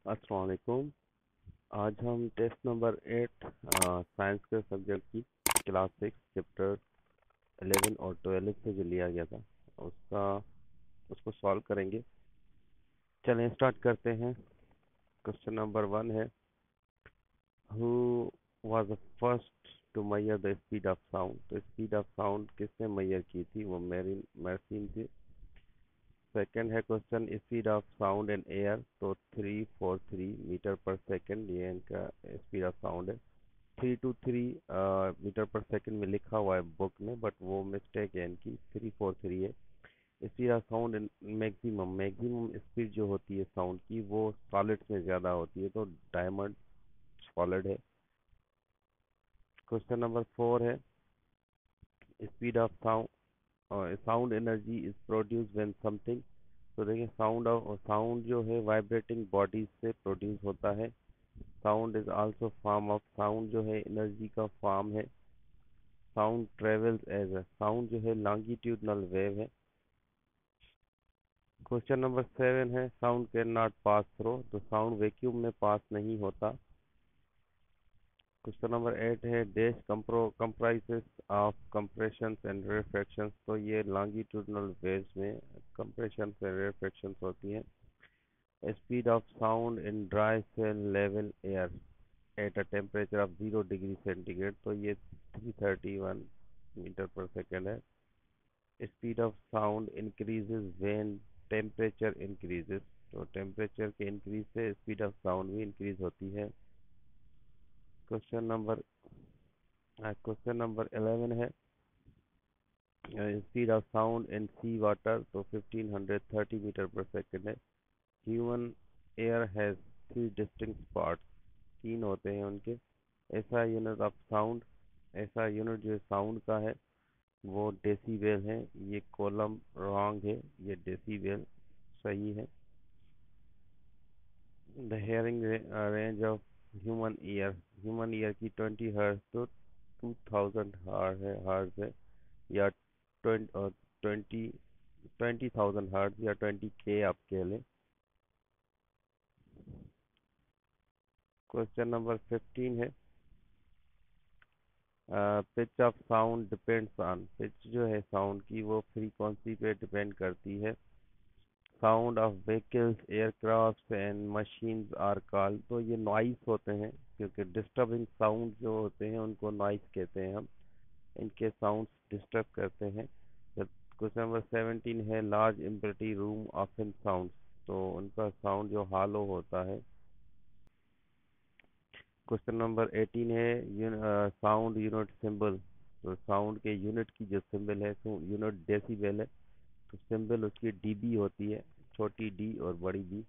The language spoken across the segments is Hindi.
अस्सलाम वालेकुम। आज हम टेस्ट नंबर 8 साइंस के सब्जेक्ट की क्लास 6 चैप्टर 11 और 12 से जो लिया गया था उसका उसको सॉल्व करेंगे। चलें स्टार्ट करते हैं। क्वेश्चन नंबर 1 है, who was the first to measure the speed of sound. तो स्पीड ऑफ साउंड किसने मेजर की थी? वो मेरिन थी। सेकंड है question, speed of sound in air. तो 343 मीटर पर सेकंड ये इनका स्पीड ऑफ साउंड है। 323 मीटर पर सेकंड में लिखा हुआ है बुक में, बट वो मिस्टेक है इनकी, 343 है। Speed of sound maximum maximum speed जो होती है साउंड की वो सॉलिड्स में ज़्यादा होती है, तो डायमंड सॉलिड है। क्वेश्चन नंबर 4 है, speed of sound energy is produce when something. तो देखिए साउंड जो है वाइब्रेटिंग बॉडीज से प्रोड्यूस होता है। Sound is also form of sound जो है एनर्जी का फॉर्म है। Sound travels as a sound जो है लॉन्गिट्यूडनल वेव है। क्वेश्चन नंबर 7 है, sound can not pass through. तो साउंड वैक्यूम में पास नहीं होता। क्वेश्चन नंबर 8 है, dash comprises of compressions and rarefactions. तो ये लॉन्गिट्यूडनल वेव्स में कंप्रेशंस एंड रिफ्रैक्शंस होती हैं। Speed of sound in dry sea level air at a temperature of 0 degree centigrade. तो ये 331 मीटर पर सेकेंड है। Speed of sound increases when temperature increases. तो टेम्परेचर के इंक्रीज से स्पीड ऑफ साउंड भी इंक्रीज होती है। क्वेश्चन नंबर क्वेश्चन नंबर 11 है, speed of sound in sea water. तो 1530 मीटर पर सेकेंड है। Human ear has 3 distinct parts. तीन होते हैं उनके। ऐसा यूनिट ऑफ साउंड, ऐसा यूनिट जो साउंड का है वो डेसीबेल है। ये कॉलम रॉन्ग है, ये डेसीबेल सही है। The hearing range of human ear की 20 हर्ट्ज तो 2000 हर्ट्ज है, या 20 20,000 हर्ट्ज या 20K आप कह लें। क्वेश्चन नंबर 15 है, pitch of sound depends on. Pitch जो है साउंड की वो फ्रीक्वेंसी पे डिपेंड करती है। Sound of vehicles aircraft and machines are called. तो ये नॉइस होते हैं, क्योंकि डिस्टर्बिंग साउंड जो होते हैं उनको नॉइस कहते हैं हम। इनके साउंड्स डिस्टर्ब करते हैं। क्वेश्चन नंबर 17 है, large empty room often sound. तो उनका साउंड जो हॉलो होता है। क्वेश्चन नंबर 18 है, साउंड यूनिट सिंबल। तो साउंड के यूनिट की जो सिंबल है तो यूनिट डेसिबल है, तो सिंबल उसकी डीबी होती है, छोटी डी और बड़ी D.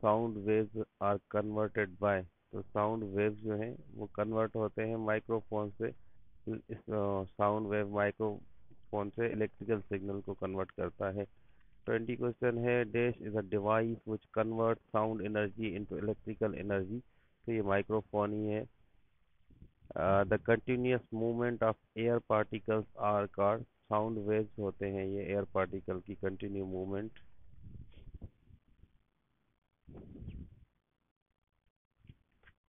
Sound waves are converted by. तो साउंड वेव्स जो हैं वो कन्वर्ट होते हैं माइक्रोफोन से। इस साउंड वेव माइक्रोफोन से इलेक्ट्रिकल सिग्नल को कन्वर्ट करता है। 20 क्वेश्चन है, dash is a device which convert sound energy into electrical energy. तो ये माइक्रोफोन ही है। The continuous movement of air particles are called. Sound waves होते हैं ये एयर पार्टिकल की कंटिन्यू मूवमेंट।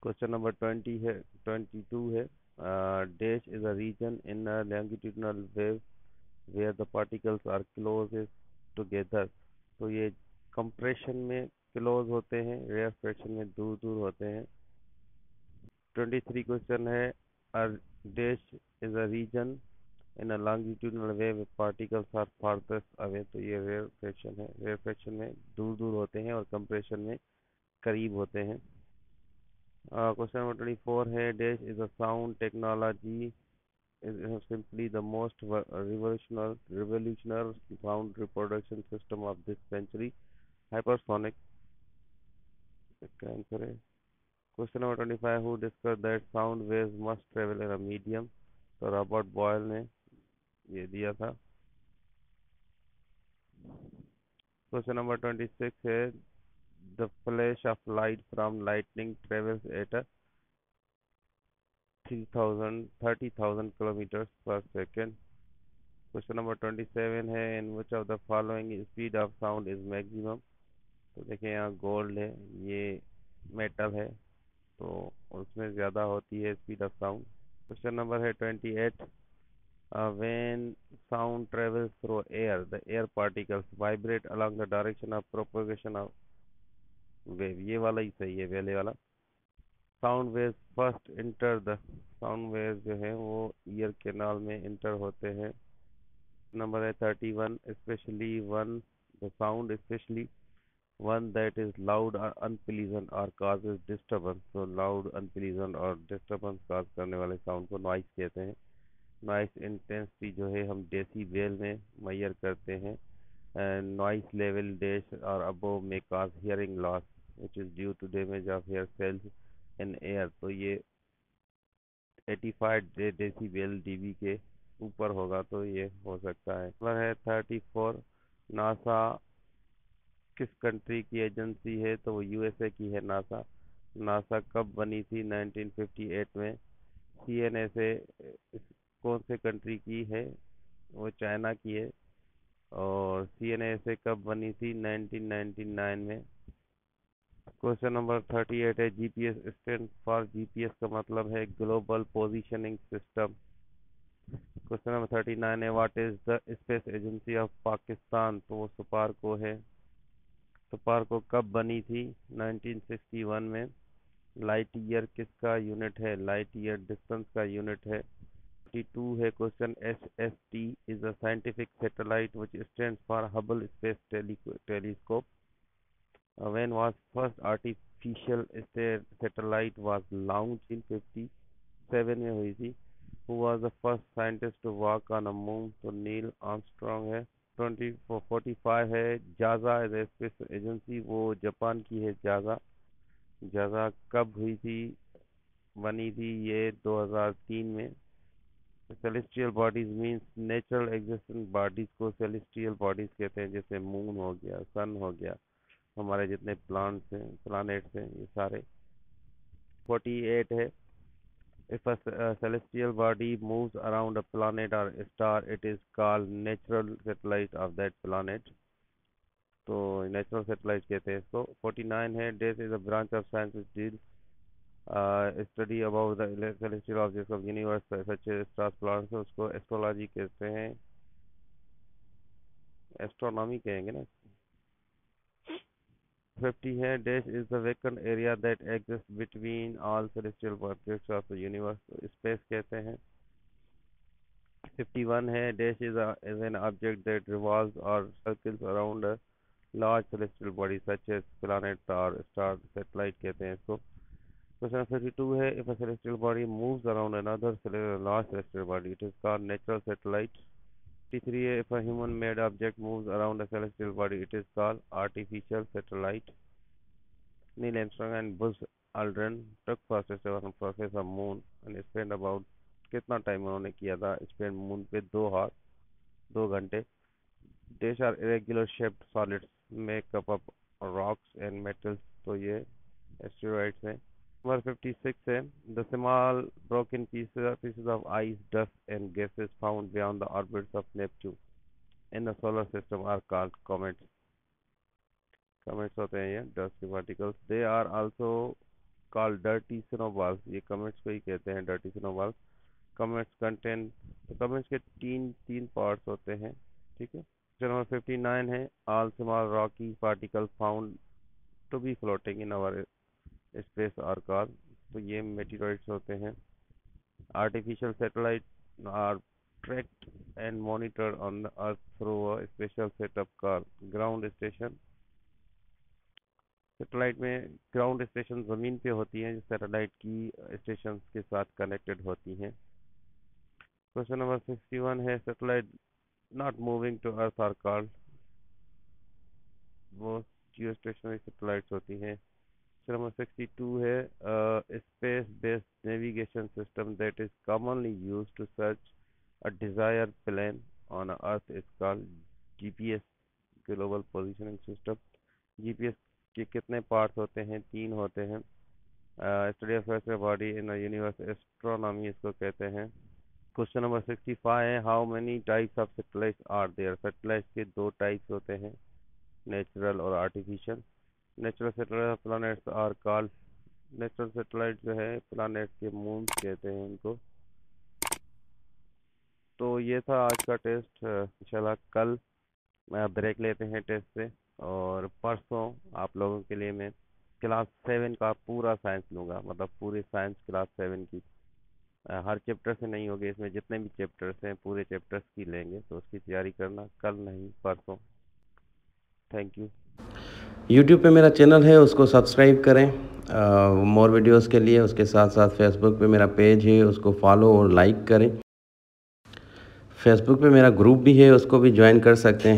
क्वेश्चन नंबर 22 है, dash is a region in a longitudinal wave where the particles are closest together. तो ये कंप्रेशन में क्लोज होते हैं, रेयरफेक्शन में दूर दूर होते हैं। 23 क्वेश्चन है, a dash is a region in a longitudinal wave particles are farthest away. तो ये रेयरफेक्शन है, रेयरफेक्शन में दूर दूर होते हैं और कंप्रेशन में करीब होते हैं। क्वेश्चन नंबर 24 है, dash is a sound technology is simply the most revolutionary sound reproduction system of this century. Hypersonic, इसका आंसर है। Question number 25, who discussed that sound waves must travel in a medium. तो रॉबर्ट बॉयल ने ये दिया था। क्वेश्चन नंबर 26 है, the flash of light from lightning travels at 30,000 kilometre per second. Question number 27 है, in which of the following speed of sound is maximum. तो देखिए यहाँ गोल्ड है, ये मेटल है, तो उसमें ज़्यादा होती है speed of sound. Question number है 28। When sound travels through air, the air particles vibrate along the direction of propagation of wave. ये वाला ही सही है, पहले वाला। Sound waves first enter the, sound waves जो है वो ईयर कैनाल में इंटर होते हैं। नंबर है 31। Specially one, the sound specially one that is loud or unpleasant or causes disturbance। तो loud, unpleasant और disturbance cause करने वाले साउंड को नॉइस कहते हैं। नॉइस इंटेंसिटी जो है हम डेसीबेल में मेजर करते हैं। एंड नॉइस लेवल डैश और अबव में cause hearing loss which is due to damage of hair cells in air। तो ये 85 डेसीबेल डीबी के ऊपर होगा तो ये हो सकता है। नंबर है 34। नासा किस कंट्री की एजेंसी है? तो वो यूएसए की है नासा। नासा कब बनी थी? 1958 में। सीएनएसए कौन से कंट्री की है? वो चाइना की है। और सीएनएसए कब बनी थी? 1999 में। क्वेश्चन नंबर 38 है। जीपीएस स्टैंड फॉर, जीपीएस का मतलब है global positioning system. Question number 39 है। What is the space agency of Pakistan? तो वो सुपारको है। सुपारको कब बनी थी? 1961 में। लाइट ईयर किसका यूनिट है? लाइट ईयर डिस्टेंस का यूनिट है। 42 है question. S S T is a scientific satellite which stands for Hubble space telescope. When was first artificial satellite was launch in 57 में हुई थी। Who was the first scientist to walk on a moon? तो नील आर्मस्ट्रॉन्ग है। 45 है। जाजा स्पेस एजेंसी, वो जापान की है जाजा। जाजा कब हुई थी, बनी थी? ये 2003 में। Celestial bodies means natural existent bodies को सेलेस्टियल बॉडीज कहते हैं, जैसे मून हो गया, सन हो गया, हमारे जितने प्लांट्स हैं, प्लानेट्स हैं, ये सारे। 48 है। If a celestial body moves around a planet or a star, it is called natural satellite of that planet। तो नेचुरल सैटेलाइट कहते हैं इसको। 49 है। This is a branch of science which deals study about the celestial objects of universe such as stars planets. उसको एस्ट्रोलॉजी कहते हैं, एस्ट्रोनॉमी कहेंगे ना। 50 है। Dash is the vacant area that exist between all celestial objects of the universe. Space कहते हैं। 51 है। Dash is an object that revolves और circles around a large celestial body such as planet और स्टार। सैटेलाइट कहते हैं इसको। क्वेश्चन 52 है। If a celestial body moves around another large celestial body, it is called natural satellite। 53 है। If a human made object moves around a celestial body, it is called artificial satellite। Neil Armstrong and Buzz Aldrin took first step on surface of moon and spent about, कितना टाइम उन्होंने किया था स्पेंड मून पे? 2 आवर, 2 घंटे। These are irregular shaped solids make up of rocks and metals। तो ये एस्टेरॉइड्स हैं। Number 56 है। The small broken pieces of ice, dust and gases found beyond the orbits of Neptune in the solar system are called comets। Comets होते हैं ये dust के particles। They are also called dirty snowballs। ये comets को ही कहते हैं dirty snowballs। Comets contain, तो comets के तीन तीन parts होते हैं, ठीक है। Number 59 है। All small rocky particles found to be floating in our space are called, तो ये meteorites होते हैं। Artificial satellites are tracked and monitored on the Earth through a special setup called ground station। Satellite में ग्राउंड स्टेशन ज़मीन पे होती हैं जो सैटेलाइट की स्टेशन के साथ कनेक्टेड होती हैं। क्वेश्चन नंबर 61 है। Satellite not moving to earth are called, वो जियो स्टेशनरी सैटेलाइट्स होती हैं। क्वेश्चन नंबर 62 है। Space based navigation system that is commonly used to search a desired plane on earth is called GPS, global positioning system. GPS के कितने पार्ट्स होते हैं? 3 होते हैं। Study of body in universe, astronomy इसको कहते हैं। क्वेश्चन नंबर 65 है। How many types of satellites are there? Satellites के 2 टाइप्स होते हैं, नेचुरल और artificial. Natural satellite planets are called, natural satellite जो है प्लैनेट के मून कहते हैं उनको। तो ये था आज का टेस्ट। इंशाल्लाह कल ब्रेक लेते हैं टेस्ट से, और परसों आप लोगों के लिए मैं क्लास 7 का पूरा साइंस लूँगा, मतलब पूरी साइंस क्लास 7 की। हर चैप्टर से नहीं होगी, इसमें जितने भी चैप्टर्स हैं पूरे चैप्टर्स की लेंगे, तो उसकी तैयारी करना कल नहीं परसों। Thank you. यूट्यूब पे मेरा चैनल है, उसको सब्सक्राइब करें मोर वीडियोस के लिए। उसके साथ साथ फेसबुक पे मेरा पेज है, उसको फॉलो और लाइक करें। फेसबुक पे मेरा ग्रुप भी है, उसको भी ज्वाइन कर सकते हैं।